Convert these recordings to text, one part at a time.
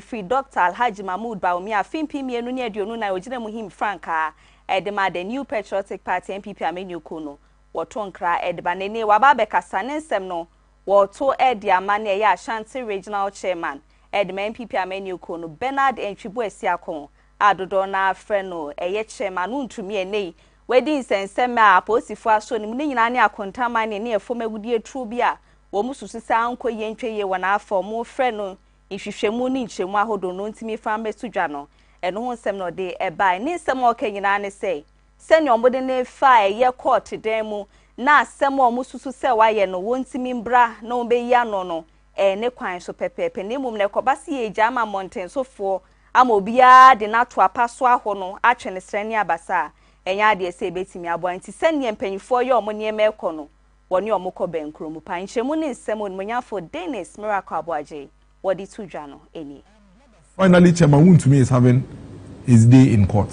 free Dr. Alhaji Mahmoud Baomi afimpi mienu ne aduonu na ogina muhim franka ma the New Patriotic Party NPP amenu kono woto nkra ba nene waba bekasa ne nsem no woto ama ne ya Ashanti Regional Chairman ma NPP amenu kono Bernard Entwibu Esiakon adodo na afre no chairman untumi enei wedi nsensem a aposifo aso ne mu nyina ne akontaman ne efom agudie tru bia wo mususu sa anko yentweye wona afọ mo frɛ no ihwehwemu ni nkyemu ahodo no ntimi fambe sudwa no eno ho nsɛm no de ɛbai ne nsɛm o kanyina ne sɛ sɛnye ɔmode ne fa ɛyɛ court dan mu na asɛm o mususu sɛ wayɛ no wontimi mbra na obeyi ano no ne kwan so pepepe ne mum ne kɔbase yɛ gya ma montensofo ama obia de na to apaso aho no atwe ne srani abasa enya ade sɛ betimi aboa nti sɛnye mpanyifo yɛ ɔmo ne mɛkɔ no woni omukọ benkro mu pa nhyemu ne nsɛm onmunyafo Dennis Miracle Aboaje wodi tudwa no eni. Finally, Chairman Wontumi is having his day in court.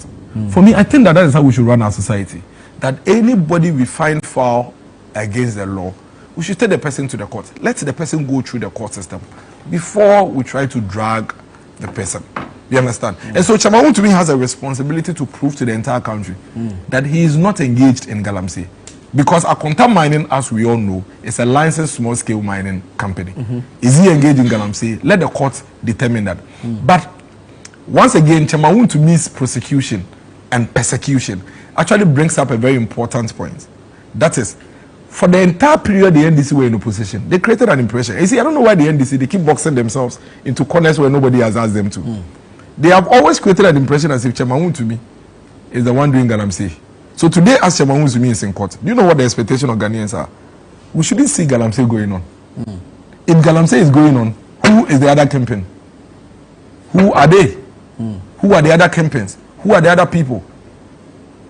For me, I think that is how we should run our society. That anybody we find foul against the law, we should take the person to the court. Let the person go through the court system before we try to drag the person. You understand? And so Chairman Wontumi has a responsibility to prove to the entire country that he is not engaged in galamsey. Because Akonta Mining, as we all know, is a licensed small-scale mining company. Is he engaged in galamsey? Let the court determine that. But once again, Chairman Wontumi's prosecution and persecution actually brings up a very important point. That is, for the entire period the NDC were in opposition, they created an impression. You see, I don't know why the NDC, they keep boxing themselves into corners where nobody has asked them to. They have always created an impression as if Chairman Wontumi is the one doing galamsey. So today, as Chairman Wontumi is in court, do you know what the expectation of Ghanaians are? We shouldn't see galamsey going on. If galamsey is going on, who is the other kingpin? Who are they? Who are the other kingpins? Who are the other people?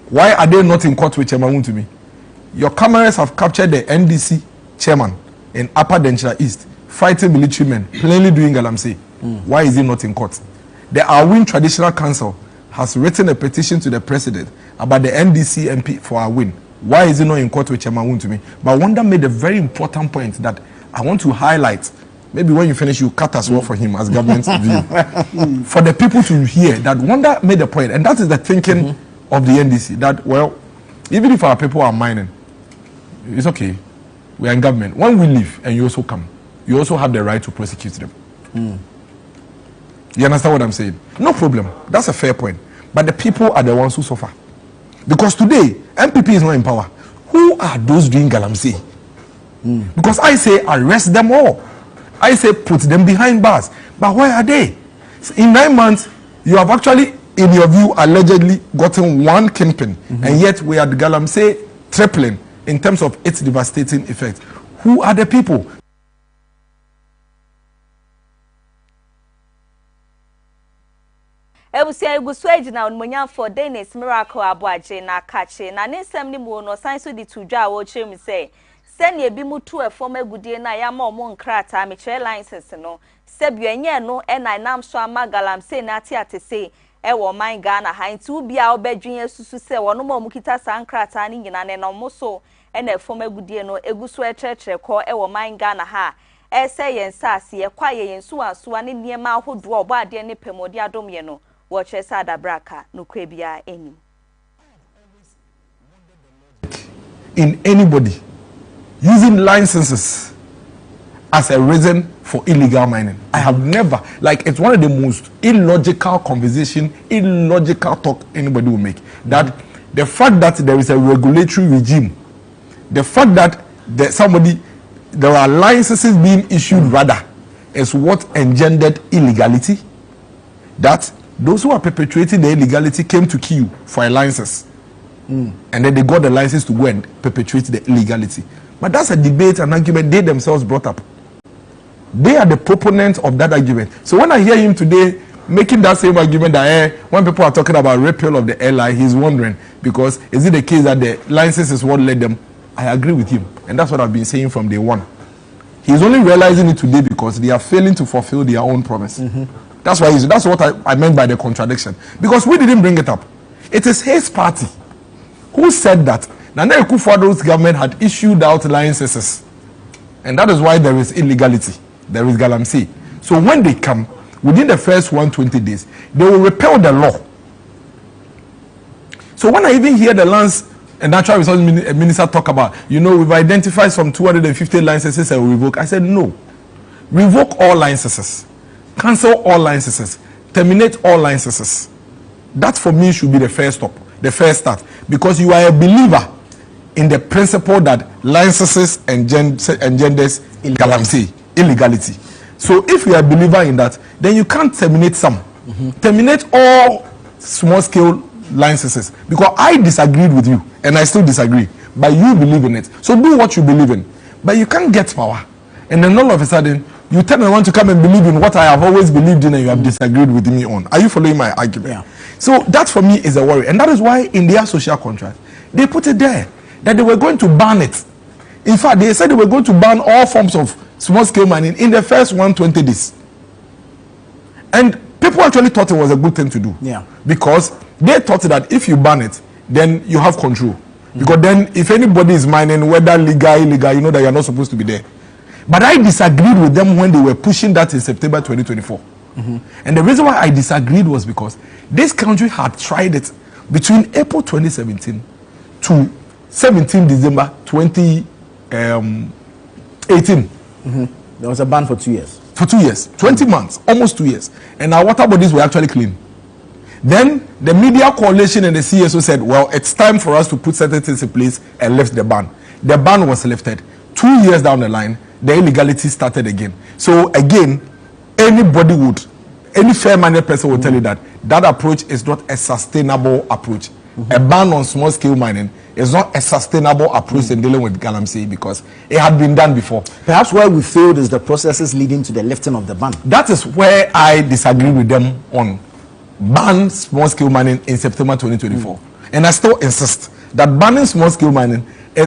Why are they not in court with Chairman Wontumi? Your cameras have captured the NDC chairman in Upper Denchira East, fighting military men, plainly doing galamsey. Why is he not in court? The Awin Traditional Council has written a petition to the president about the NDC MP for our win. Why is he not in court with Chairman Wontumi? But Wanda made a very important point that I want to highlight. Maybe when you finish, you cut as well for him as government view. For the people to hear that Wanda made a point, and that is the thinking of the NDC, that, well, even if our people are mining, it's okay. We are in government. When we leave and you also come, you also have the right to prosecute them. You understand what I'm saying? No problem. That's a fair point. But the people are the ones who suffer. Because today, MPP is not in power. Who are those doing galamsey? Because I say arrest them all. I say put them behind bars. But where are they? In 9 months, you have actually, in your view, allegedly gotten one kingpin. And yet we are the galamsey tripling in terms of its devastating effect. Who are the people? Ebusia egusweji na onmunyafo Dennis Miracle Aboaje na kache na nsem ni mu no sanso di tudwa wo chrem se sene ebi mutu efom agudie na ya ma omo nkrata me license no se bienye no na nam so ama galamsey na atiatese wo man Ghana ha nti ubia obedwen asusu se wono ma omukita sankrata ni nyina ne no moso na efom agudie no eguso ekyekye ko wo man Ghana ha ese yensase ye kwaye yensu asoa ne niema ahodo obo ade ne pemodi adomye no watch Sada Braka no kwebia eni. In anybody using licenses as a reason for illegal mining. I have never, like, it's one of the most illogical conversation, illogical talk anybody will make. That the fact that there is a regulatory regime, the fact that there are licenses being issued rather, is what engendered illegality. That those who are perpetuating the illegality came to queue for a license. And then they got the license to go and perpetuate the illegality. But that's a debate, an argument they themselves brought up. They are the proponents of that argument. So when I hear him today making that same argument that when people are talking about repeal of the LI, he's wondering, because is it the case that the license is what led them? I agree with him. And that's what I've been saying from day one. He's only realizing it today because they are failing to fulfill their own promise. That's why that's what I meant by the contradiction. Because we didn't bring it up. It is his party who said that Nana Akufo-Addo's government had issued out licenses. And that is why there is illegality. There is galamsey. So when they come, within the first 120 days, they will repeal the law. So when I even hear the lands and natural resources minister talk about, we've identified some 250 licenses and revoke, I said no. Revoke all licenses, cancel all licenses, terminate all licenses. That for me should be the first stop, the first start, because you are a believer in the principle that licenses engenders illegality. So if you are a believer in that, then you can't terminate some. Terminate all small-scale licenses, because I disagreed with you and I still disagree, but you believe in it. So do what you believe in, but you can't get power and then all of a sudden you tell me want to come and believe in what I have always believed in and you have disagreed with me on. Are you following my argument? Yeah. So that for me is a worry, and that is why in their social contract they put it there that they were going to ban it. In fact, they said they were going to ban all forms of small-scale mining in the first 120 days, and people actually thought it was a good thing to do. Yeah, because they thought that if you ban it, then you have control. Because then if anybody is mining, whether legal, illegal, you know that you're not supposed to be there. But I disagreed with them when they were pushing that in September 2024. And the reason why I disagreed was because this country had tried it between April 2017 to 17 December 2018. There was a ban for 2 years. For 2 years, 20 months, almost 2 years. And our water bodies were actually clean. Then the media coalition and the CSO said, well, it's time for us to put certain things in place and lift the ban. The ban was lifted. 2 years down the line, the illegality started again. So again, any fair-minded person will tell you that that approach is not a sustainable approach. A ban on small-scale mining is not a sustainable approach in dealing with galamsey, because it had been done before. Perhaps where we failed is the processes leading to the lifting of the ban. That is where I disagree with them on ban small-scale mining in September 2024. And I still insist that banning small-scale mining is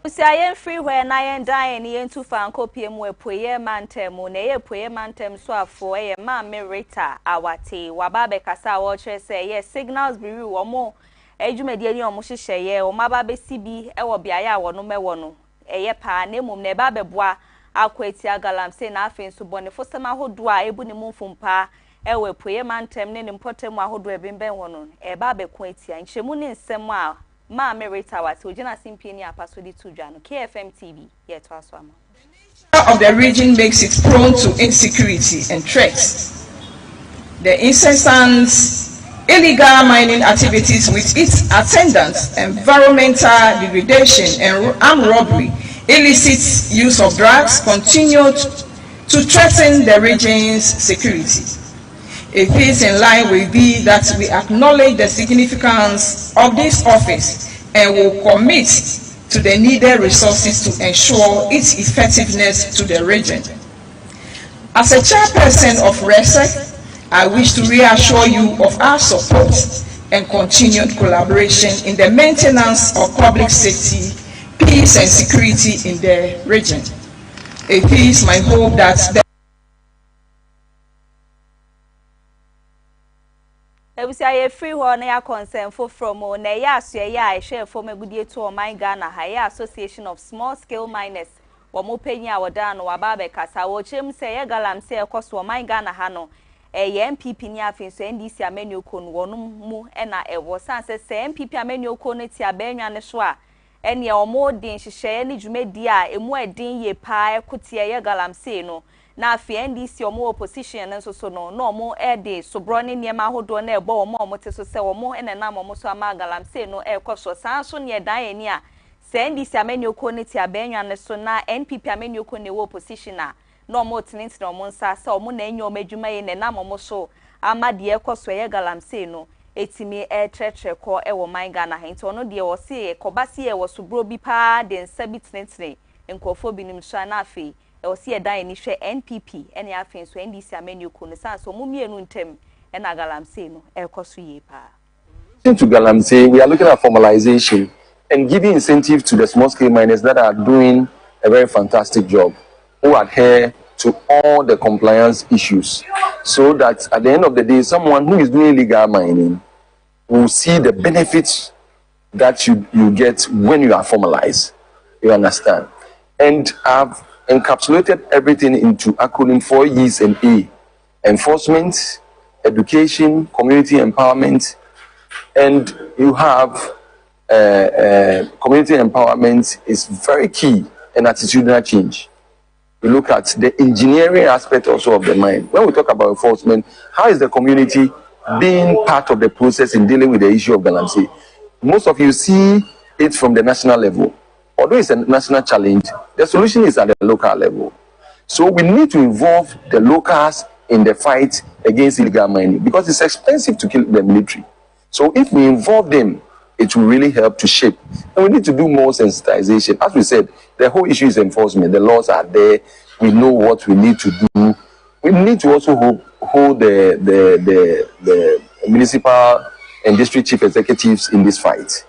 Usiayen free where na yen dying yen to fan copy mwe poye mantemu ne ye poye mantem so afo ye ma merita awate wababe kasa wo che say ye signals be wi wo mo ejumedie ni omo hihye ye o maba be sibi e wo biaye a wo no mewo no eye pa na emum ne ba beboa akwati agalam say na afen so bone fosema hodo a ebu ni mumfumpa ewe poye mantem ne mpotemu ahodo ebemben wo no e ba be ko atia nchemu ni nsem a Ma Merita was Ojina Simpiani Apasodi Tujano, KFM TV, yet Fosuah. Of the region makes it prone to insecurity and threats. The incessant illegal mining activities with its attendant environmental degradation and armed robbery, illicit use of drugs continued to threaten the region's security. It is in line with thee that we acknowledge the significance of this office and will commit to the needed resources to ensure its effectiveness to the region. As a chairperson of RESEC, I wish to reassure you of our support and continued collaboration in the maintenance of public safety, peace and security in the region. It is my hope that the Ebusia free ho na ya concern for from na ya asue ya ehwe for magudie to oman Ghana Higher Association of Small Scale Miners wo mo panyi a woda no wababe kasa wo chem se ye galam se ekoso oman Ghana ha no ye MPP ni afin so NDC amenu ko no wonu mu na ewo san se MPP amenu ko no ti abanwa ne so a ene omo din hihye ne dwumadi a emu edin ye pa ekotie ye galam se no na Afia NDC omo opposition nso so no omo ede sobro ne niema hodo na ebo omo te so se omo enenam omo so ama galamse no ekoso san so ne dan ani a se NDC amenyo ko ne ti abanwa ne so na NPP amenyo ko ne wo opposition a no omo tinenti omo nsa se omo na enyo omadwuma ye nenam omo so ama de ekoso ye galamse no etimi tretre ko ewo man Ghana henti ono de wo se kobase ye wo sobro bi pa de nsa bi tinenti enkofo binim so na afi Osi edan ni hwe NPP ene afin so NDC amenu ko no san so mumienu ntem ena galamsey no ekoso ye pa. To galamsey, we are looking at formalization and giving incentive to the small scale miners that are doing a very fantastic job, who adhere to all the compliance issues, so that at the end of the day, someone who is doing illegal mining will see the benefits that you get when you are formalized. You understand? And I've encapsulated everything into acronym 4 E's and A. enforcement, education, community empowerment, and you have community empowerment is very key in attitudinal change. We look at the engineering aspect also of the mind. When we talk about enforcement, how is the community being part of the process in dealing with the issue of galamsey? Most of you see it from the national level. Although it's a national challenge, the solution is at the local level. So we need to involve the locals in the fight against illegal mining because it's expensive to kill the military. So if we involve them, it will really help to shape. And we need to do more sensitization. As we said, the whole issue is enforcement. The laws are there. We know what we need to do. We need to also hold the municipal and district chief executives in this fight.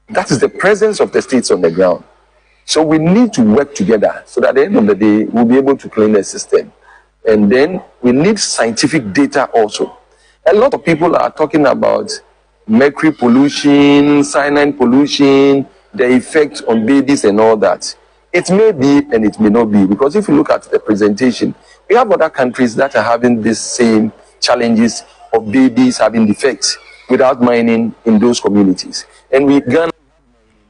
That is the presence of the states on the ground. So we need to work together so that at the end of the day, we'll be able to clean the system. And then we need scientific data also. A lot of people are talking about mercury pollution, cyanide pollution, the effect on babies and all that. It may be and it may not be, because if you look at the presentation, we have other countries that are having these same challenges of babies having defects without mining in those communities. And we Ghana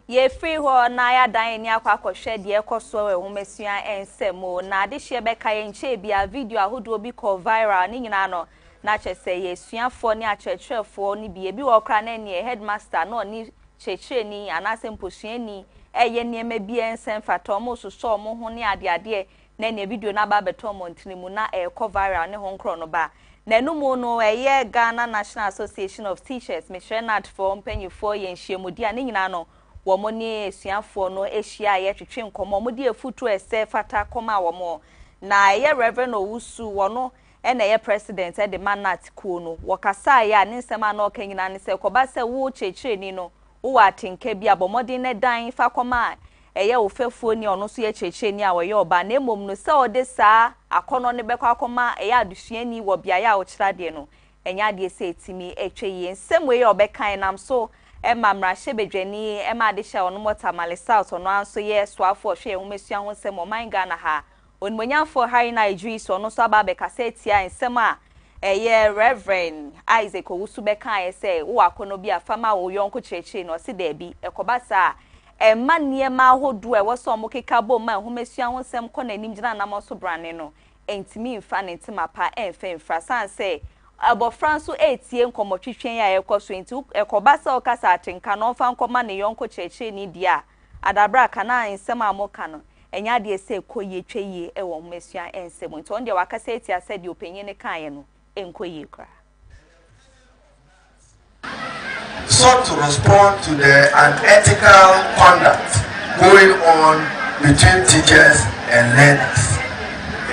ye free ho na ya dan ni akwa kwhwe de ekoso we homesua ensemo na de hye beka ye nche bia video ahodo bi ko viral ni nyina no na chese ye suafo ni achechefo ni bia bi wo kra na ne headmaster no ni cheche ni anase mposua ni eye niema bi ensem fato mo so mo ho ni ade na ne video na ba beto mo ntinimu na ko viral ne ho nkro no ba na numu no eye Ghana National Association of Teachers me Shenat for mpanyufo ye nhyiemudi ani nyina no womo ni esuafo no ehia ye twetwe nkomo mo de efutu ese fata koma womo na ye Reverend Owusu wono ena ye president e de manat kuo no wokasa ya ne nsema na okanyina ne se koba se wo chechire ni no wo atinka bi abomodin ne dan fa koma eye ofefuo ni ono so ye chechire ni awoye oba na emom no se ode saa akono ne bekwa koma eye adusuani wo bia ya wo kira de no enya de se etimi etwe ye nsemwe ye obekan nam so Emma Mrashe Bedweni, Emma Disha on Motamale South on one so yes, swafo share Umesia on Semo Mangana ha. On Monya for Harry Nigeria, so no Sababe Cassetia and Sema, a year Reverend Isaac Usubeka, say, who are Konobia Fama or Yonko Cheche or Sidebi, a Kobasa, a man near Maho do a was some Moki Cabo man who Messia on some Kone Nimjana Namoso Braneno, ain't me fan into my pa and fame Frasan say. Abo Franso etie nkomo twetwen ya ekoso nti ekobasa okasa atenka no fa nkoma ne yonko cheche ni dia adabra kana ensem amoka no enya de ese koye tweye e wo mesua ensem nti on de wakasa etie asedi openye ne kan ye no enkoye kra. Sought to respond to the unethical conduct going on between teachers and learners.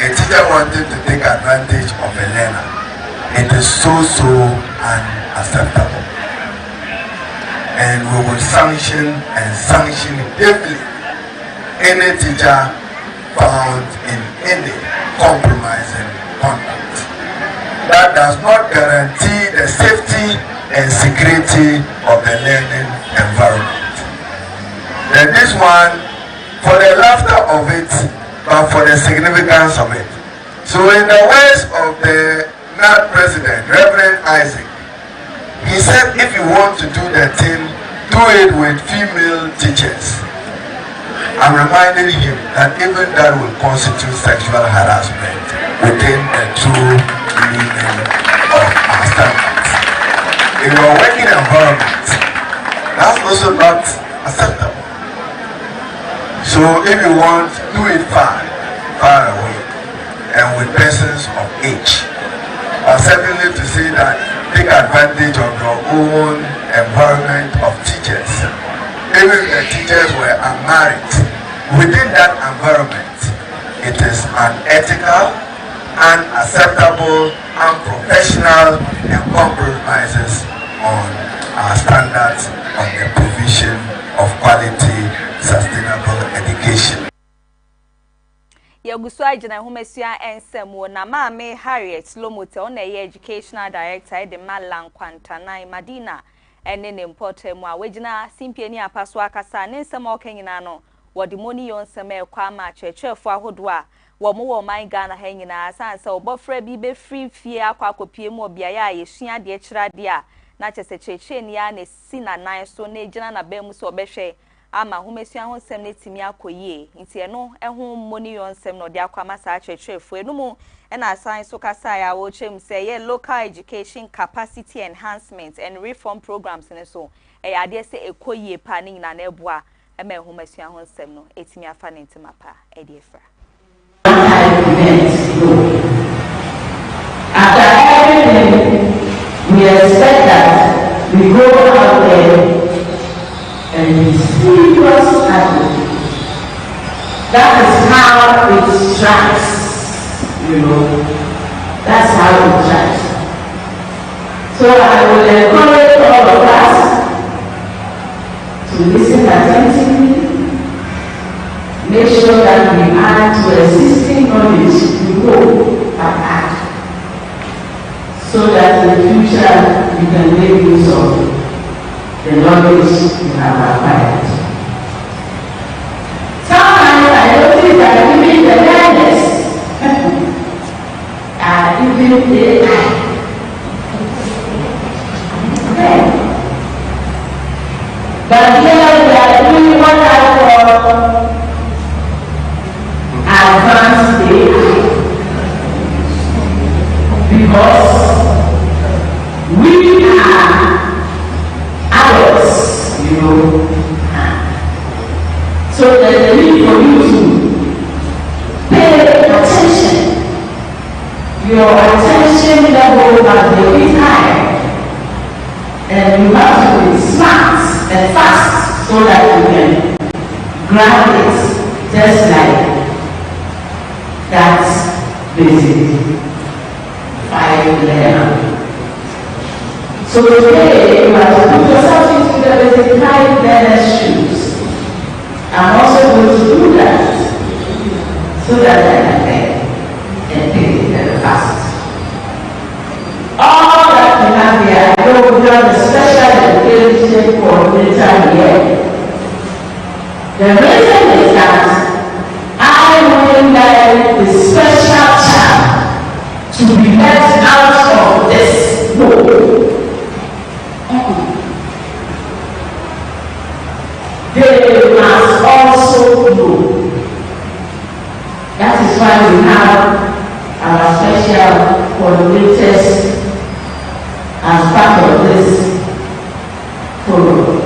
A teacher wanted to take advantage of a learner. It is so unacceptable, and we will sanction heavily any teacher found in any compromising conduct that does not guarantee the safety and security of the learning environment. And this one, for the laughter of it, but for the significance of it. So in the words of the now President, Reverend Isaac, he said if you want to do the thing, do it with female teachers. I'm reminding him that even that will constitute sexual harassment within the true meaning of our standards. In your working environment, that's also not acceptable. So if you want, do it far away and with persons of age. Certainly to see that take advantage of your own environment of teachers. Even if the teachers were unmarried, within that environment, it is unethical, unacceptable, unprofessional, and compromises on our standards on the provision of quality, sustainable education. Yaguswa jina humesua ensemo na mame Harriet Lomote on the educational director de Malang Kwantana Madina ene ne importe mu awejina simpieni apaswa kasa ne nsemo okanyina no wodi moni yonseme kwa ma chechefo ahodo a wo mo wo man Ghana ha nyina san se obofra bi be free fie akwa mu obia ya yesua de kirade a na chese cheche ni ya na si na nan so na ejina na ba mu so obehwe ama homesua ho nsem na timi akoyie nti eno eho moni yo nsem no de akwa masa chechefo enumu na asan so kasa ya wo chem say ye local education capacity enhancement and reform programs ne so e ade se ekoyie pa ni na eboa ema homesua ho nsem no etimi afa ne ntima pa e de efra. After everything, we expect that we go out there and be serious at it. That is how it strikes, you know. That's how it strikes. So I will encourage all of us to listen attentively, make sure that we add to existing knowledge we go and add, so that in the future we can make use of the knowledge we have acquired. Sometimes I notice that even the learners are even AI. Okay. But here we are doing what I call advanced AI, because we are adults, you know. So there's a need for you to pay attention. Your attention level must be a bit high, and you have to be smart and fast so that you can grab it just like that basic 5 level. So today you have to put yourself into the basic 5 level shoes. I'm also going to do that so that I can pay and pay very fast. All that we have here, I know we have a special education coordinator here. The reason is that I would like the special child to be left out of this world. They must also know. That is why we have our special coordinators as part of this program.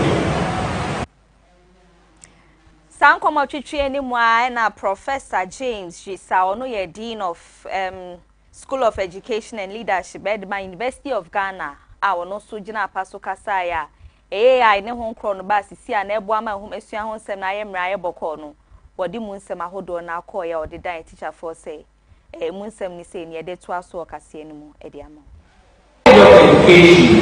Sankomo twitwe ni mwa na Professor James Jisa ono ye Dean of School of Education and Leadership at my University of Ghana. Ono so gina paso kasa ya AI ne ho nkro no ba sisi a na ebo ama ho esua ho nsem na ye mra ye boko no wodi mu nsem ahodo na akọ ya odi dan teacher for say mu nsem ni say ni e de to aso okase ni mu e de ama. Education,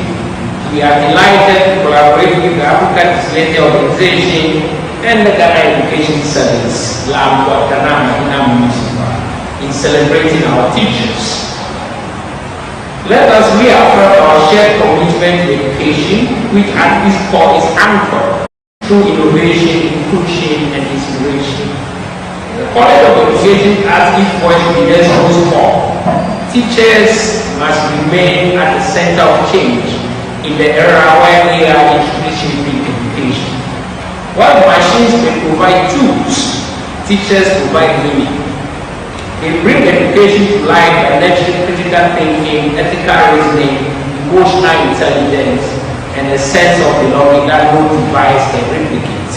we are delighted to collaborate with the African Disability Organization and the Ghana Education Service Lab in celebrating our teachers. Let us reaffirm our shared commitment to education, which at its core is anchored through innovation, inclusion, and inspiration. The College of Education as its voice leaders most core. Teachers must remain at the center of change in the era where AI is reshaping education. While machines may provide tools, teachers provide meaning. They bring education to life by nurturing critical thinking, ethical reasoning, emotional intelligence, and a sense of belonging that no device can replicate.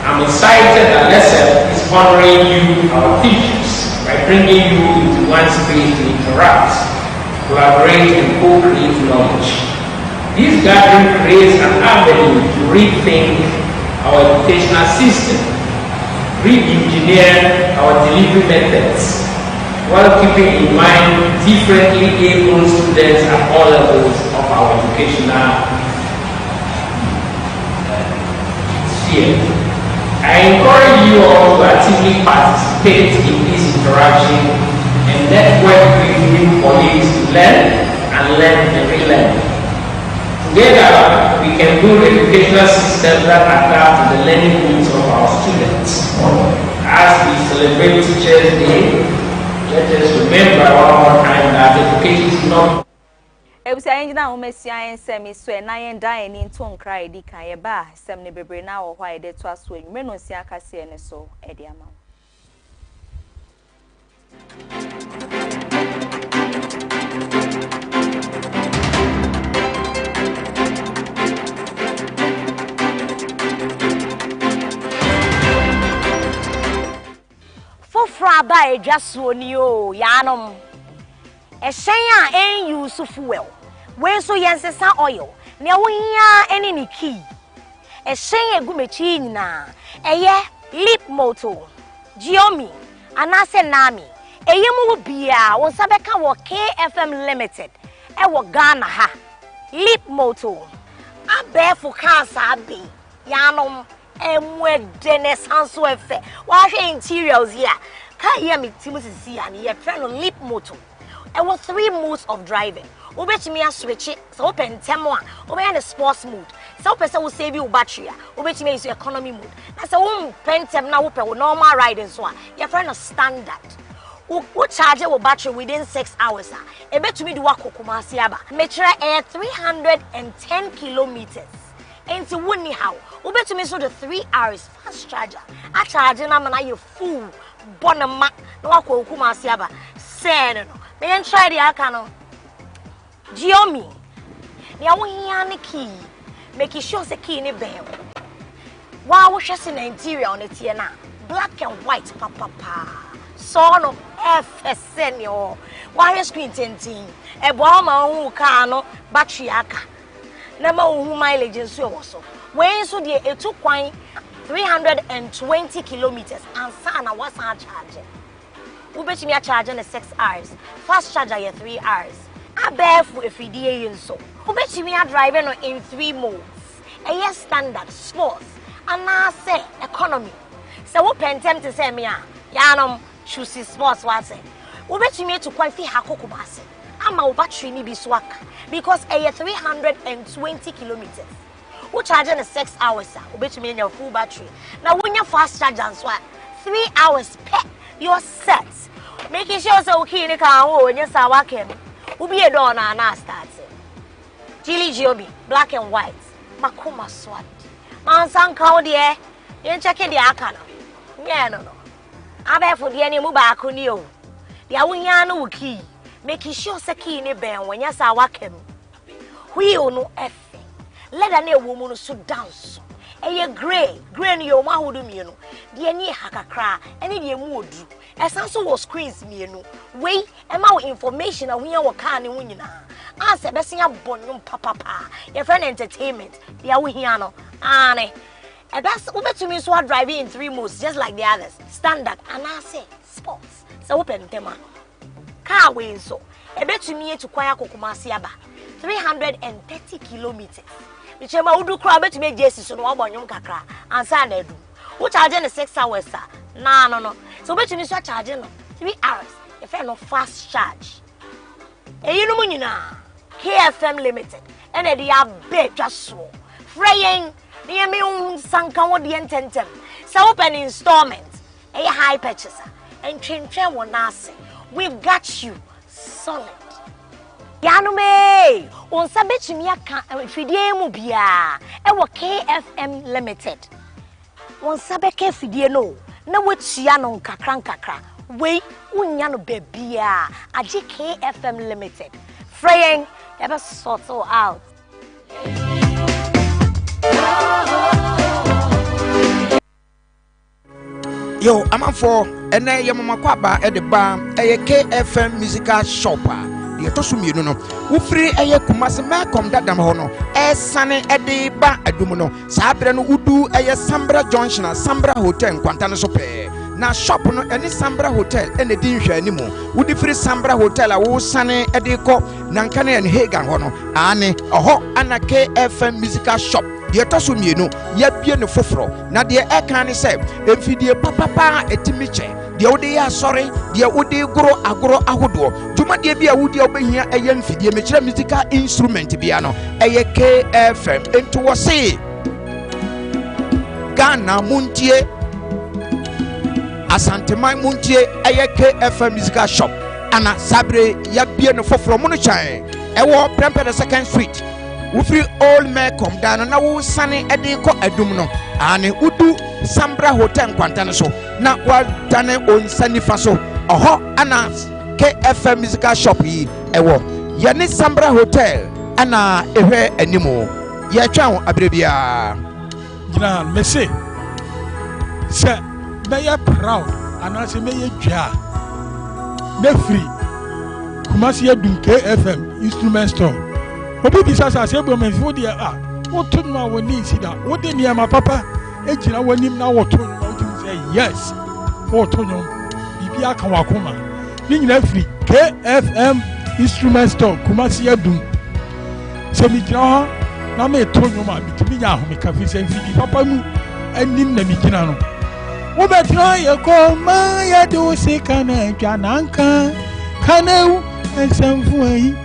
I'm excited that LESEP is honoring you, our teachers, by bringing you into one space to interact, collaborate, and co-create knowledge. This gathering creates an avenue to rethink our educational system, re-engineer our delivery methods, while keeping in mind differently able students at all levels of our educational sphere. I encourage you all to actively participate in this interaction and network with new colleagues to learn and relearn. Together, we can build educational systems that adapt to the learning needs of our students. as we celebrate Teachers Day, let us remember one more time that education is not. Ebusian na umesia ensemi so na yenda eni ntonkra edi kan ye ba sem ne bebre na wo hwa ede to aso enwume no sia kase ene so ede ama. Fofra ba edwaso ni o yanom Eshenya en use fuel. When so yensesa oil. Ne wohia eni ni key. Eshenya gumechi nyina. Eye lip moto. Giomi anase nami. Eye mu bia won sabeka wo KFM Limited. E wo Ghana ha. Lip moto. Abefu cancer abi. Yanom emwede ne sanso efe. Wa hwe interiors here. Ka hear me timusisi ya ni ye friend lip moto. There were 3 modes of driving. Obetimi switch it, so open temwa, obey the sports mode. So person will save you battery. Obetimi is economy mode. Na so pentem na open normal riding so. Your friend a standard. We charge your battery within 6 hours. Ebetumi do Kumasi aba. Metre air 310 kilometers. Into woni how. Obetumi so the 3 hours fast charger. A charger na mana you full bonama no Kumasi aba. Say no. Me try the akano. Giomi. Ni awuhia ne key. Make sure the key ne ben. Wa wo hwese na interior on it na. Black and white papa. So no FSN yo. Wa hwe screen tentin. E bo ma hu car no battery aka. Na ma hu mileage nso wo so. When so de etu kwan 320 kilometers and sana was charge. Ubetimi a charge in 6 hours. Fast charger ye 3 hours. Abefu efidie yenso. Ubetimi a driving in 3 modes. Eye standard, sports, and na say economy. So wo pentem to say me a yanom choose sports what say. Ubetimi to kwalfi hakokumase. Ama wo battery ni bi so aka because eye 320 kilometers. Wo charge in 6 hours. Ubetimi nya full battery. Na wonya fast charger so 3 hours per you're set. Making sure so okay in car when you saw walking. Will be a door na start. Chili Joby, black and white. Makuma swat. Man san cow dear. You check the akana. Yeah, no. I bet for the any muba kunio. The awunyano key. Making sure so key in a band when you saw walking. We no effing. Let a woman sit down. Eye grey ni yo ma hodu mienu de ni hakakra ene de mu odu esanso wo screens mienu wey e ma wo information a hunya wo car ne hunyina ase besia bonnum papa your friend entertainment de a wo hia no ane e bes wo betumi so driving in 3 modes just like the others standard and I say sports so wo pentema car wey so e betumi etu kwan akokumase aba 330 kilometers. Chema udu kra betime jesi so no abonyum kakra ansa na edu wo charge na 6 hours no so betime so charge no 3 hours if no fast charge eyinu munyina KFM Limited ene de ya betwa so freyen ne me sanka wo de ententem so open installment ey high purchase and twentwen wo na ase we've got you solid. Yanume, on sabetumi aka fidie mu bia e wo KFM Limited. On sabeke fidie no na wotua no nkakra we unya no bebia age KFM Limited. Fraying ever sort out. Yo, I'm for ene yamama kwaba e de ba e KFM musical shop. Ye to so mienu no wo free eye kumase mekom dadam ho no e sane e de ba adum no saa bre no udu eye Sambra Junction Sambra Hotel kwanta no so pe na shop no eni Sambra Hotel ene di nhwa animu wudi free Sambra Hotel a wo sane e de ko nanka na en Hagan ho no ane oho ana KFM musical shop ye to so mienu ya bie no foforo na de e kan ne se emfidie papa etimiche de wode ya sorry de wode goro agoro ahodo juma de bia wode obehia eye mfidie mekira musical instrument bia no eye KFM ento wo se Ghana muntie asanteman muntie eye KFM musical shop ana sabre ya bie no foforo mu no chan ewo prempe the second street ufri old Malcolm down na wo sane ede ko adum no ane udu Sambra Hotel kwantane so na wa dane on sanifa so oho ana KFM musical shop yi ewo yene Sambra Hotel ana ehwe animo ye twa abrebia gina mese se be proud ana se me ye dwa me free Kumasi Edun KFM instrument store obi bisa sa se bo me fo de wo to no woni si da wo de ne ma papa e gina wonim na wo to no wo say yes wo to no bibi aka wakoma ni nyina free KFM instrument store Kumasi Edun se mi gina na me to no ma bitimi nya ho me ka fi se fi papa mu anim na mi gina no wo betra ye ko ma ya do se kana dwa nanka kana ensamfu ayi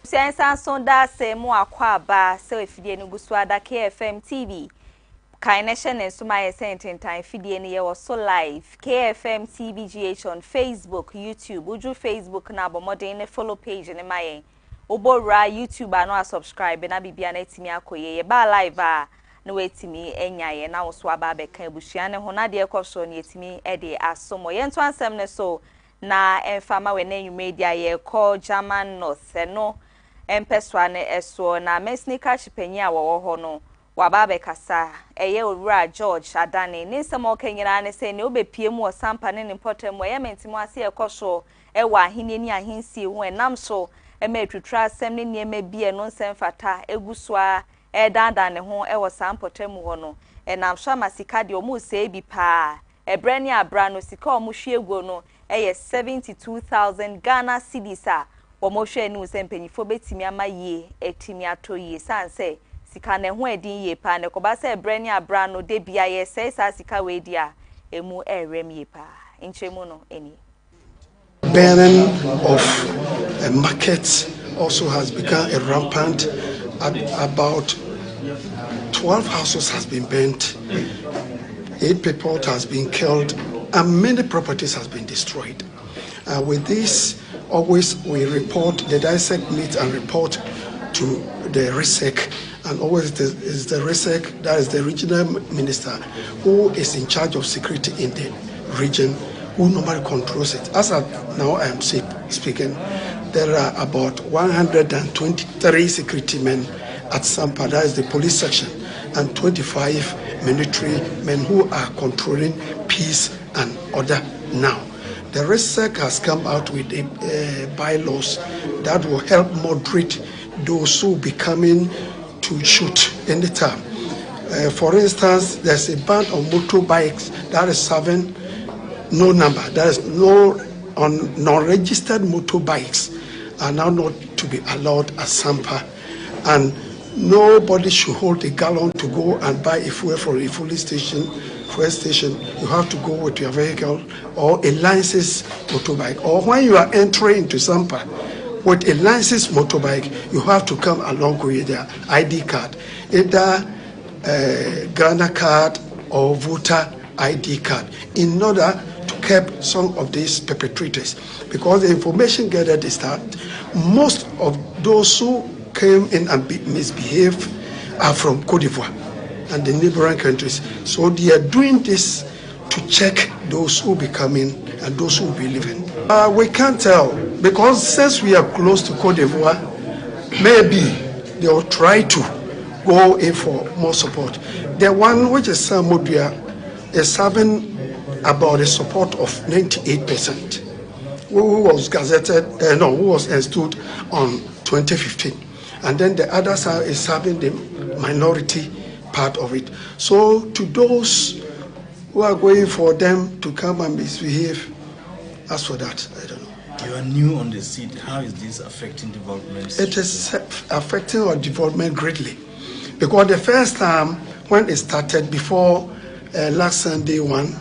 Sensa sonda se mu akwaba se efidie no gusuada KFM TV Kaination and Sumaya Sentin time fidie ne ye so live KFM TV GH on Facebook, YouTube, uju Facebook na bomode ne follow page ne mayen obora YouTube no subscribe na bibia na etimi akoye ye ba live na wetimi enya ye na wo so aba be kan busua ne ho na de ekoso ne etimi e de asomo ye nto ansem ne so na enfama we na media ye call German North no empeswa ne eso na mesnika chipenyi a wo ho no wababe kasa eye owura George Adane ni nsemo kenyira ne se ne obepie mu osampa ne importem we yementimu ase ekoso ewa ahini ni ahinsi hu enam so emetwutwa asem ne niema bie no nsem fata egusua edanda ne ho ewo sampotem ho no enam so amasika de omu se bi pa ebrani abra no sika omu hwego no eye 72,000 Ghana cedis a omo hwe ni usempanyifo betimi amaye etimi atoye sanse sika ne ho edin ye pa ne koba se brani abra no de bia ye se sa sika we dia emu erem ye pa nchemu no eni burning of a market also has become a rampant. About 12 houses has been burnt, 8 people has been killed, and many properties has been destroyed. With this, always we report the dissect meet and report to the RISEC, and always is the RISEC, that is the regional minister, who is in charge of security in the region, who normally controls it. As of now I am speaking, there are about 123 security men at Sampa, that is the police section, and 25 military men who are controlling peace and order now. The RISEC has come out with bylaws that will help moderate those who be coming to shoot anytime. For instance, there's a ban on motorbikes that is serving no number. There is no on non-registered motorbikes are now not to be allowed at Sampa, and nobody should hold a gallon to go and buy a fuel from a fuel station. You have to go with your vehicle or a licensed motorbike. Or when you are entering into Sampa with a licensed motorbike, you have to come along with your ID card, either Ghana card or voter ID card, in order to keep some of these perpetrators. Because the information gathered is that most of those who came in and misbehaved are from Cote d'Ivoire and the neighboring countries. So they are doing this to check those who be coming and those who be leaving. We can't tell, because since we are close to Cote d'Ivoire, maybe they will try to go in for more support. The one which is Samudia is having about a support of 98%, who was gazetted, who was installed on 2015. And then the other side is having the minority part of it. So to those who are going for them to come and misbehave, as for that, I don't know. You are new on the seat. How is this affecting development? It is affecting our development greatly. Because the first time when it started, before last Sunday one,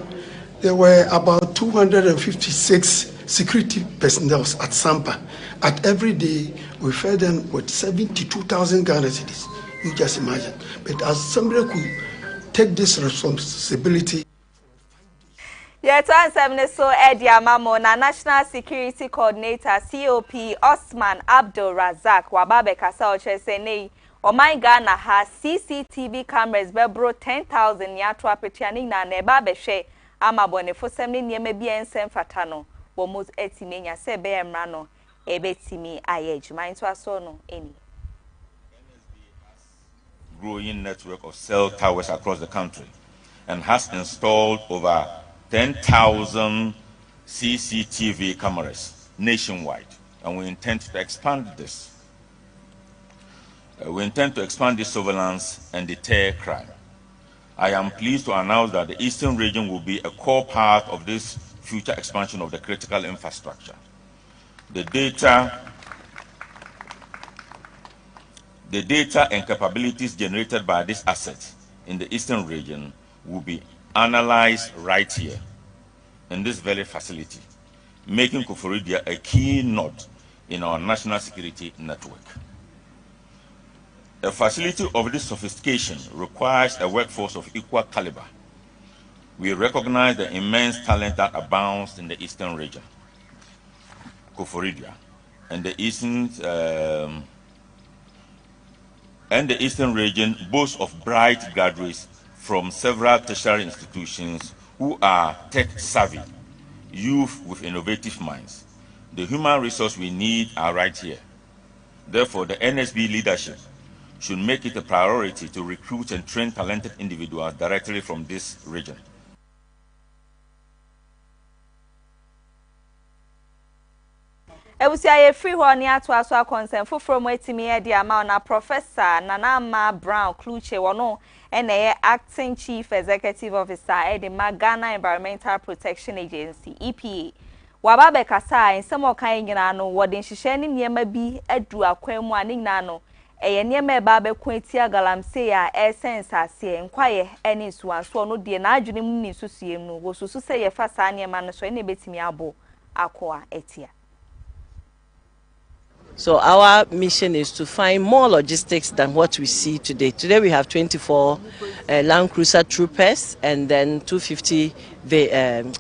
there were about 256 security personnel at Sampa. At every day, we fed them with 72,000 Ghana cedis. You just imagine. But as somebody could take this responsibility. Yes, I'm so Eddie Amamo, na National Security Coordinator COP Osman Abdul Razak Wababe Kasa Ochesene Oman Ghana has CCTV cameras bebro 10,000 yatu apetiani na neba beshe ama bone fosemni nieme bi ensem fatano wo mo etimenya se be emrano ebetimi ayejuma into aso no eni. Growing network of cell towers across the country and has installed over 10,000 CCTV cameras nationwide, and we intend to expand this. We intend to expand this surveillance and deter crime. I am pleased to announce that the Eastern region will be a core part of this future expansion of the critical infrastructure. The data and capabilities generated by this asset in the Eastern region will be analyzed right here in this very facility, making Koforidua a key node in our national security network. A facility of this sophistication requires a workforce of equal caliber. We recognize the immense talent that abounds in the Eastern region. Koforidua and the Eastern region boasts of bright graduates from several tertiary institutions who are tech-savvy, youth with innovative minds. The human resource we need are right here. Therefore, the NSB leadership should make it a priority to recruit and train talented individuals directly from this region. Ebusiaye free honi atu aso concern foforo mo etimi e dia ma na Professor Nanama Brown Kluche wono ene acting chief executive officer e de Ghana Environmental Protection Agency EPA wababe kasa ensem okan nyina no wode nhihye ne niema bi adu akwan mu ani nyina no eye niema e ba be kwantia galamse ya essence ase nkwaye ene suanso no de na adwene mu ni susuyem no wo susu se ye fa sa niema no so ene betimi abo akoa etia. So our mission is to find more logistics than what we see today. Today we have 24 Land Cruiser troopers and then 250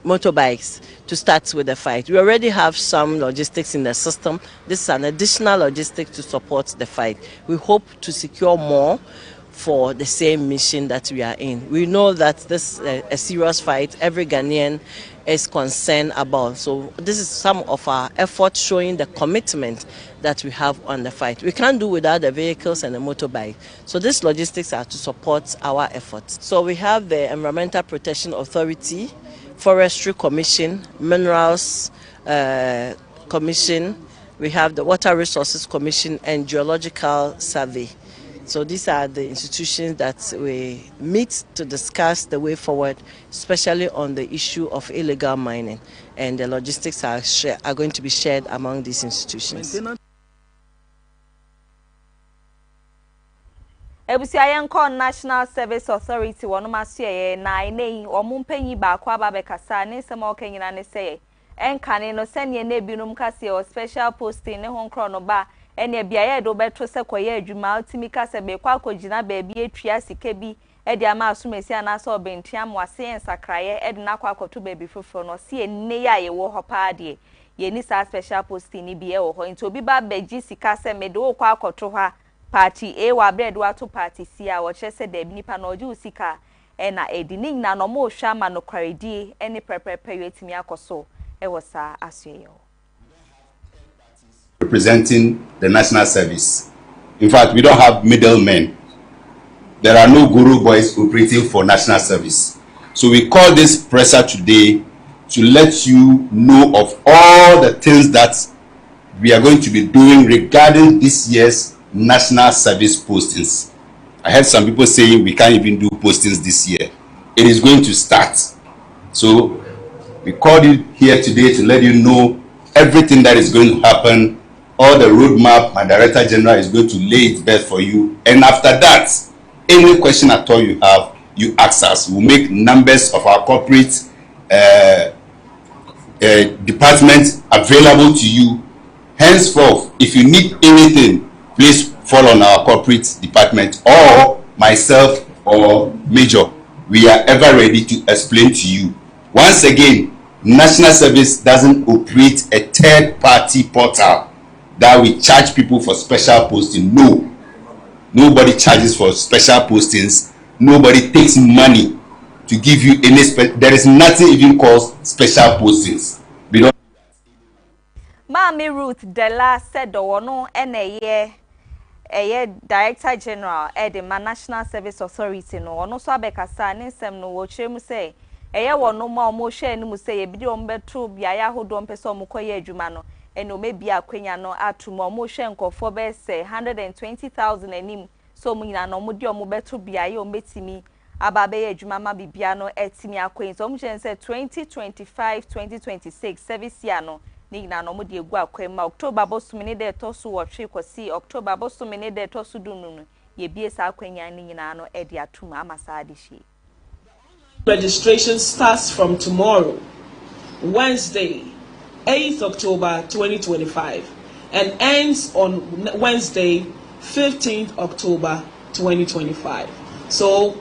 motorbikes to start with the fight. We already have some logistics in the system. This is an additional logistic to support the fight. We hope to secure more for the same mission that we are in. We know that this is a serious fight. Every Ghanaian is concerned about. So this is some of our efforts showing the commitment that we have on the fight. We can't do without the vehicles and the motorbike. So these logistics are to support our efforts. So we have the Environmental Protection Authority, Forestry Commission, Minerals Commission, we have the Water Resources Commission and Geological Survey. So these are the institutions that we meet to discuss the way forward, especially on the issue of illegal mining, and the logistics are going to be shared among these institutions. Ebusiayenko National Service Authority wonomasuye na inei omumpenyi ba kwa babekasa ne sema okenyina ne seye enkane no senye ne binum kase o special posting ne honkro no ba ene biaye do beto se koye adwuma ultimika se be kwa akogina ba bi etwa sike bi e de ama asumesi anasa obentia moase ensakraye e de na kwa akoto ba bi foforo no se enne ya ye wo hopa de ye ni sa special posting ni bi e wo ho nti obi ba beji sika se me de wo kwa akoto ha party A wa bread wa to party C a wo chese de nipa na oju sika e na edini na no mo hwa ma no kwaredi ene prepepe yetimi akoso e wo sa asuye. Representing the national service. In fact, we don't have middlemen. There are no guru boys operating for national service. So we call this presser today to let you know of all the things that we are going to be doing regarding this year's national service postings. I heard some people saying we can't even do postings this year. It is going to start. So we called you here today to let you know everything that is going to happen, all the roadmap, my Director General is going to lay it bare for you. And after that, any question at all you have, you ask us. We'll make numbers of our corporate department available to you. Henceforth, if you need anything, please fall on our corporate department or myself or Major. We are ever ready to explain to you. Once again, National Service doesn't operate a third-party portal that we charge people for special posting. No. Nobody charges for special postings. Nobody takes money to give you any there is nothing even called special postings. We don't. Mami Ruth Della said the one Director General the National Service Authority no ono so abekasa ne nsem no wo kyeremu say wono ma omo hwe ne mu say e bi om beto bia ya hodo mpese omo koye adwuma no eno mebi akwanya no atuma omo hwe nkofo be say 120,000 anim so mu nyina no omo di omo beto bia ya ometimi aba be adwuma ma bibia no etimi akwen so omo hwe say 2025-2026 service year no ni nyina no omo di egu akwen ma October bosumini de to so wotwe kosi October bosumini de to so dunu ye bie sa akwanya ni nyina no e di atuma amasa adishi. Registration starts from tomorrow, Wednesday, 8th October 2025, and ends on Wednesday, 15th October 2025. So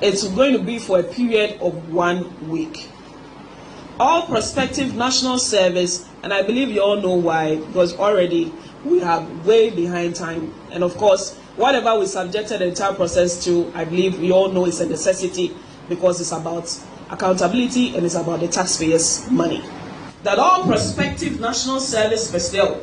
it's going to be for a period of 1 week. All prospective national service, and I believe you all know why, because already we are way behind time. And of course, whatever we subjected the entire process to, I believe we all know it's a necessity, because it's about accountability and it's about the taxpayers' money. That all prospective national service personnel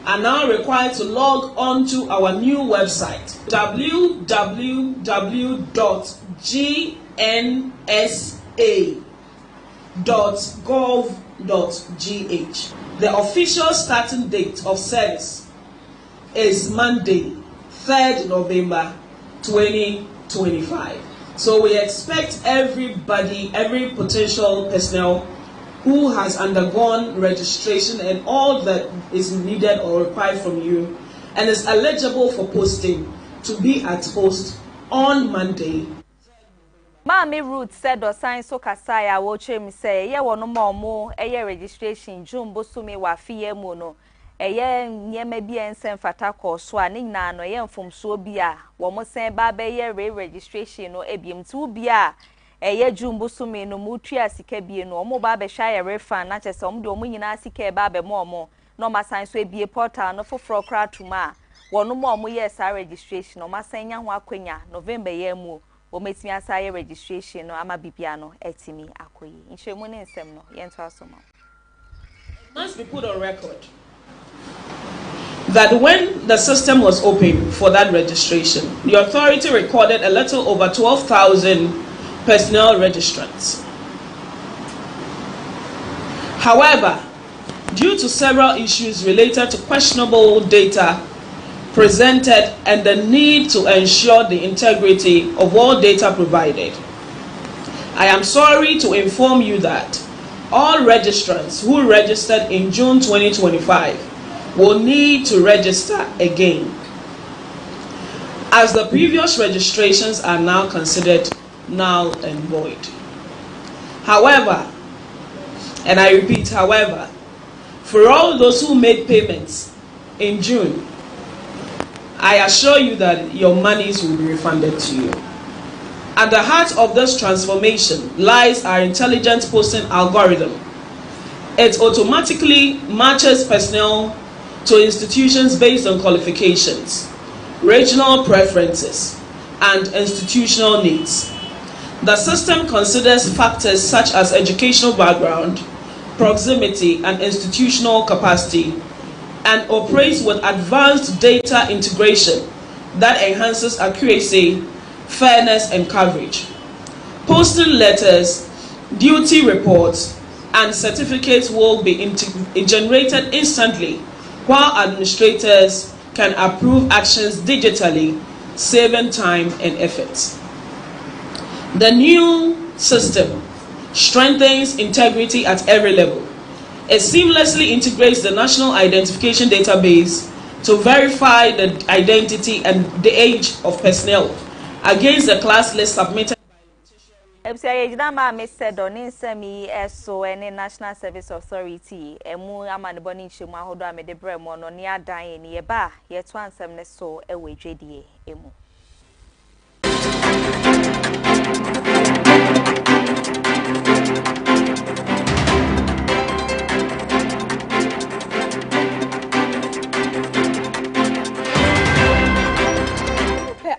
are now required to log on to our new website, www.gnsa.gov.gh. The official starting date of service is Monday, 3rd November 2025. So we expect everybody, every potential personnel who has undergone registration and all that is needed or required from you and is eligible for posting to be at post on Monday. Mami Ruth said osan so kasaya wo chem say ye wono ma omo eye registration June bosumi wa fie mu no eye nyema bi ensem fata ko so a ne nyina no ye mfomso bi a wo mo sen ba be ye registration no ebiem tu bi a eye June bosumi no mu tua sika bi no omo ba be hwa ye refund na chese omo de omo nyina sika ba be mo omo no ma san so ebie portal no foforo kra tuma wono ma omo ye sa registration no ma san nya ho akwanya November ye mu o metimi asaye registration no ama bibia no etimi akoyi nhwemu ne nsem no yento asoma. Must be put on record that when the system was open for that registration, the authority recorded a little over 12,000 personnel registrants. However, due to several issues related to questionable data presented and the need to ensure the integrity of all data provided, I am sorry to inform you that all registrants who registered in June 2025 will need to register again, as the previous registrations are now considered null and void. However, and I repeat, however, for all those who made payments in June, I assure you that your monies will be refunded to you. At the heart of this transformation lies our intelligent posting algorithm. It automatically matches personnel to institutions based on qualifications, regional preferences, and institutional needs. The system considers factors such as educational background, proximity, and institutional capacity, and operates with advanced data integration that enhances accuracy, fairness, and coverage. Posting letters, duty reports, and certificates will be generated instantly, while administrators can approve actions digitally, saving time and effort. The new system strengthens integrity at every level, It seamlessly integrates the National Identification Database to verify the identity and the age of personnel against the class list submitted. So any National Service Authority emu amane boni nchemu ahodo amede bremo no ne adan ne yeba ye to ansem ne so ewe dwedie emu.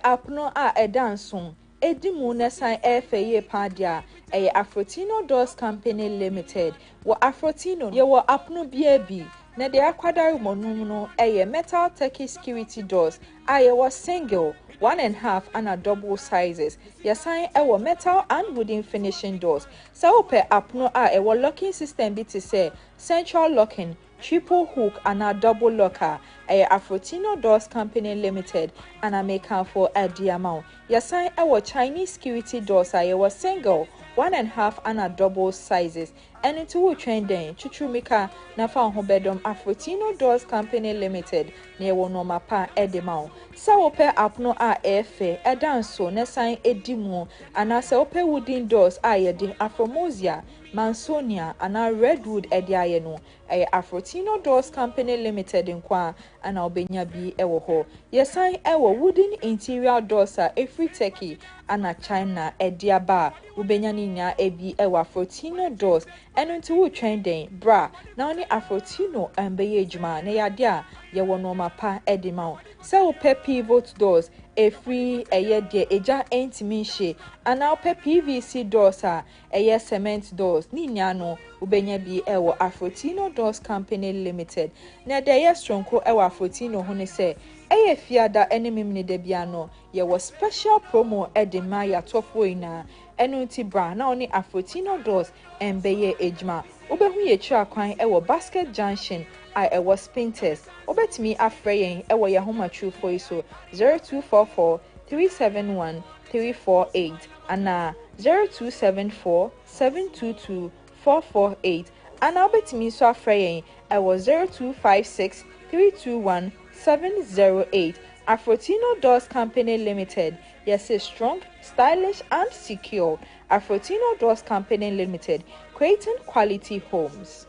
Apno a edanson edimu nesan efeye padia Afrotino Doors Company Limited wo Afrotino ye wo apno biebi na de akwadare monum no metal turkey security doors ye was single 1.5 and a double sizes yasan wo metal and wooden finishing doors so pe apno a wo locking system bi to say central locking triple hook and a double locker Afrotino Doors Company Limited and a maker for a amount. Yasan our Chinese security doors was single 1.5 and a double sizes. And into trending Chuchumika na found bedroom Afrotino Doors Company Limited near Wonoma Pa Edemount. So pe apno a efe edanso nesan edimu and as ope wooden doors the Afromosia Mansonia and a redwood ediayeno Afrotino Doors Company Limited in Kwa and Albania B ewo. Yesan ewo wooden interior doors every turkey and a China ediaba ubenya ninya ebi ewo Afrotino doors and into trending bra na only Afrotino and beyejma na yadia ye wonoma pa edimount so pe pivot doors a free year de eja entimishe and now pe PVC doors cement doors ni nyano ubenya bi ewo Afrotino Doors Company Limited na de ye stronko ewo Afrotino ho ne se fiada enemy mini de biano ye was special promo edema ya tofo ina enuti bra na oni Afrotino Doors embeye ejma obehu ye twa kwan ewo Basket Junction ewo Spinters obetimi afreyen ewo ye homa true for iso 0244 371 348 ana 0274 722 448 ana obetimi so afreyen ewo 0256 321 708 Afrotino Doors Company Limited. Yes, is strong, stylish, and secure. Afrotino Doors Company Limited, creating quality homes.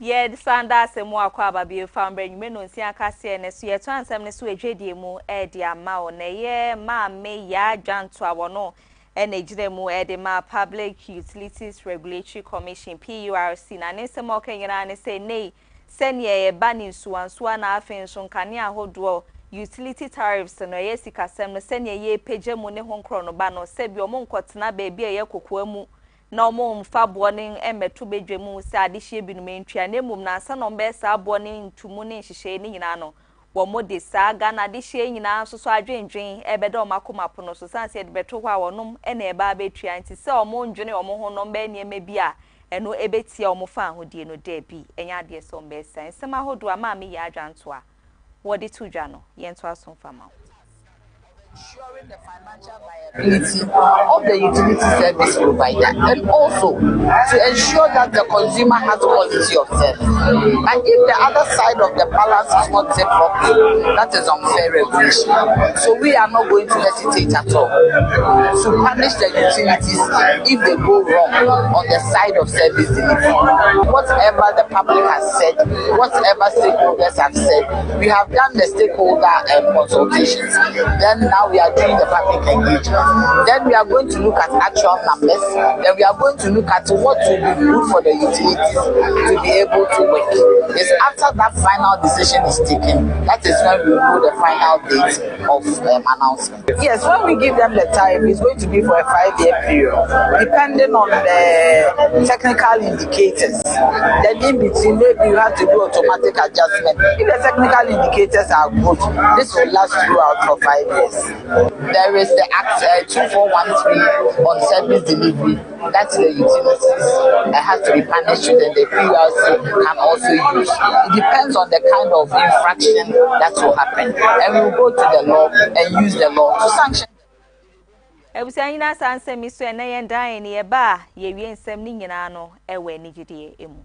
Yeah, the sanda se mo akwa ba bi fambre nyume no nsia kase ne so ye to ansem ne so edwedie mu di ama o na ye ma me ya dwanto awono na gire mu de ma Public Utilities Regulatory Commission PURC na ne se mo kenyina ne se nei se ne ye ba ni nsuansoa na afin so nkane ahodo utility tariffs no ye sikasem no se ne ye page mu ne ho nkro no ba no se bi o mo nkotena ba bi ye kokoa mu na omo mfa boning emeto bedwemu se adehye binu mentwa na emum na ansa no mbe sa boning ntumu ne nhihye ni nyina no wo mode saga na adehye nyina so so adwendwen ebedo makomapo no so sanse de beto kwa wonom na eba betwa nti se omo ndwene omo ho no mbe ne ema bi a eno ebetia omo fa ahodie no da bi enya de so mbe san sema hodo ama me ya adwanto a wo de to dwa no yento aso fama ensuring the financial viability of the utility service provider and also to ensure that the consumer has quality of service. And if the other side of the balance is not set properly, that is unfair regulation. So we are not going to hesitate at all to punish the utilities if they go wrong on the side of service delivery. Whatever the public has said, whatever stakeholders have said, we have done the stakeholder consultations. Then now how we are doing the public engagement. Then we are going to look at actual numbers. Then we are going to look at what will be good for the utilities to be able to work. It's after that final decision is taken, that is when we know the final date of announcement. Yes, when we give them the time, it's going to be for a 5-year period, depending on the technical indicators. Then in between, maybe you have to do automatic adjustment. If the technical indicators are good, this will last throughout for 5 years. There is the Act 2413 on service delivery. That's the utilities. It has to be punished, and the PLC can also use. It depends on the kind of infraction that will happen. And we will go to the law and use the law to sanction. Ebusanyina sanse miso ene yendan ne ba ye wie nsem ni nyina no ewe ni gidie emu.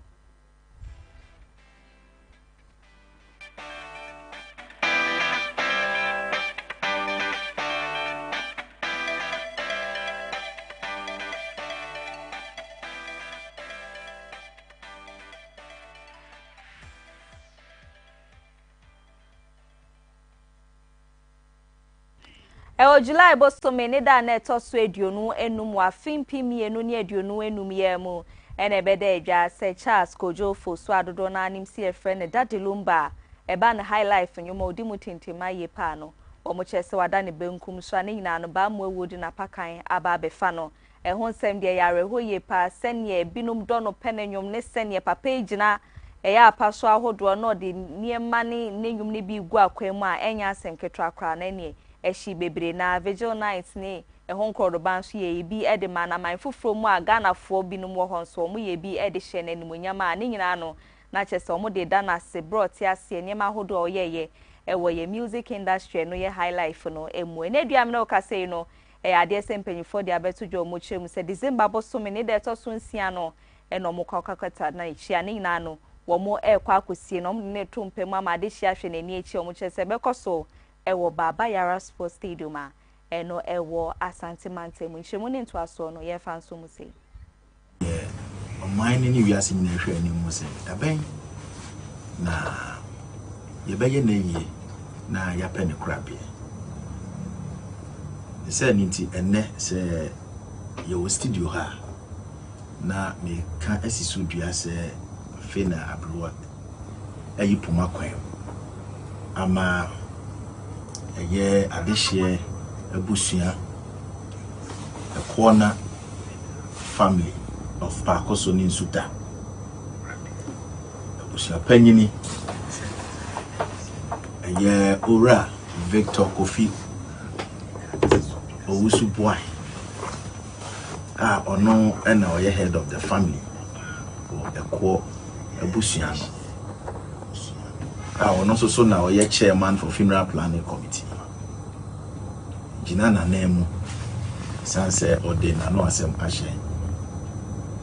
Ewo July bosome ne da na etoso eduonu enum wa fimpimienu ne eduonu enum ye mu ene bede edwa se Charles Kojo Fosuah Oduahoma na anim si efre ne Dadelumba eba na high life nyoma odi mu tintima ye pa no omo chese wada ne benkum so ane nyina no ba mu awodi na pakan aba abefa no ehon sem de yare ho ye pa sene binum do no penenwom ne sene papa ejina eya apaso ahodo no de niema ne nenwum ne bi gu akwan mu a enya asenketwa akra na ne eshi bebre na vigil night ni ehon krodoban so ye bi ede mana man foforo mu a Ghana fo binum wo hon so mu ye bi ede hye na nimonyama ani nyina no na chese omo de da na se brought ase niema hodo oyeye ewo ye music industry no ye high life no emu enedua me no kase no ade sempanyfo de abeto dwo mo chrem se December bosome ne de to so nsia no eno mo kwakakata na ichi ani nyina no wo mo ekwa akosie no ne to mpem amade hye ahwe na ni echi omo chese bekoso ewo Baba Yara Sports Stadium a eno ewo Asante Mantemu nchemu ne nto aso no ye fa nso mu sei mine ni wiase nyina hwe ani mu sei aben na ye beye na yie na ya pe ne krabie se ni nti enne se ye wo studio ha na me ka asisu dua se fe na abroad ayi puma kwan ama eye adehye abusua a corner family of Pakoso ni Nsuta abusua panyini eye ora Victor Kofi Owusu boy ono na oye head of the family for abusua ono so na oye chairman for funeral planning committee jina na nemu sanse odena no asem ahye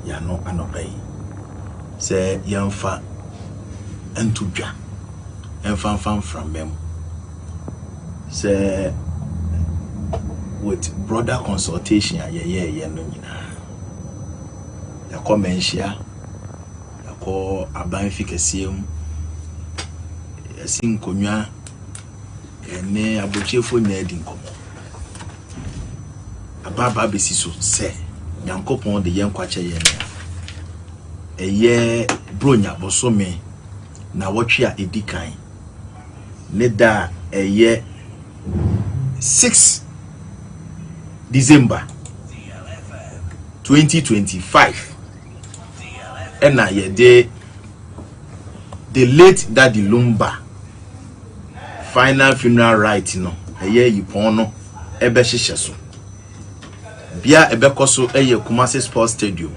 ya no anobai se yamfa entudwa enfam from mem se with broader consultation ye no nyina ya komenhia ya ko abanfikasiem sinkonwa ene abochefo na edi nkomo ababa besi so se nyankopon de yenkwache ye eye bronya bosome na wotwe a edikan ne da eye 6 December 2025 ena ye de the late Dadelumba final funeral rite no eye yipon no ebe hyehye so bia ebe koso eye Kumasi Sports Stadium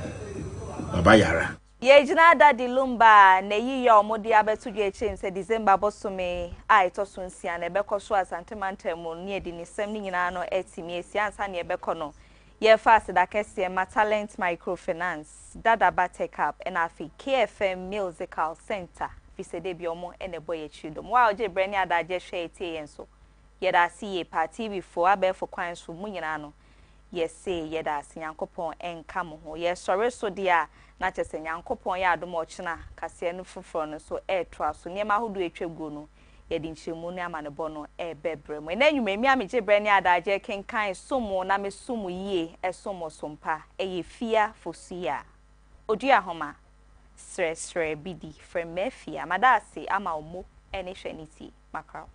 Baba Yara ye jina Dadelumba na yi ya omode abeto dwe eche se December bosome a itoso nsia na ebe koso Asante Mantemu ne edi ni sem ni nyina no etimi esia ansa ne ebe kono ye fast da kese ma talent microfinance dada batek up and afi KFM musical center fisede bi omo ene boye chidom wa oje brani adaje hwe etie yenso ye da see party before abefo kwan so mu nyina no ye say ye da Nyankopon enka mo ho ye sore so dia na chese Nyankopon ya adom ochina kase enu foforo no so etwa so niema hodo etwagu no ye di nchemu ne ama ne bo no bebre mo na enwuma mi amegye bre ne adaje kenkan somo na me somo yie somo sompa Afia Fosuah Oduahoma Sresrebidi from Afia madase ama omo ene hweniti makra